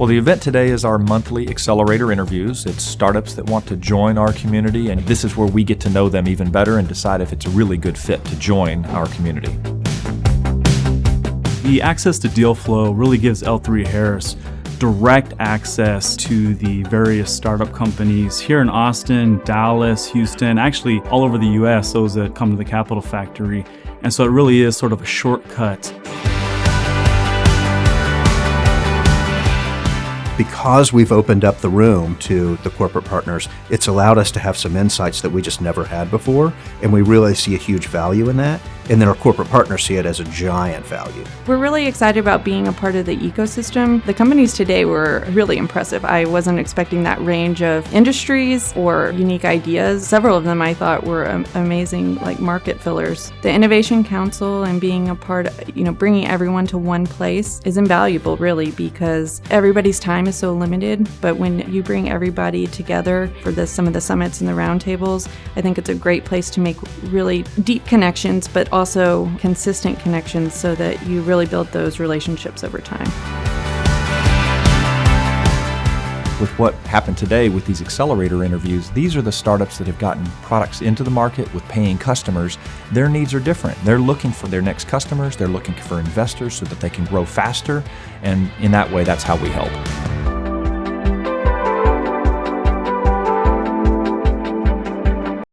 Well, the event today is our monthly Accelerator interviews. It's startups that want to join our community, and this is where we get to know them even better and decide if it's a really good fit to join our community. The access to deal flow really gives L3 Harris direct access to the various startup companies here in Austin, Dallas, Houston, actually all over the US, those that come to the Capital Factory. And so it really is sort of a shortcut. Because we've opened up the room to the corporate partners, it's allowed us to have some insights that we just never had before, and we really see a huge value in that. And then our corporate partners see it as a giant value. We're really excited about being a part of the ecosystem. The companies today were really impressive. I wasn't expecting that range of industries or unique ideas. Several of them I thought were amazing, like market fillers. The Innovation Council and being a part of, bringing everyone to one place is invaluable, really, because everybody's time is so limited. But when you bring everybody together for some of the summits and the roundtables, I think it's a great place to make really deep connections, but also consistent connections so that you really build those relationships over time. With what happened today with these Accelerator interviews, these are the startups that have gotten products into the market with paying customers. Their needs are different. They're looking for their next customers. They're looking for investors so that they can grow faster. And in that way, that's how we help.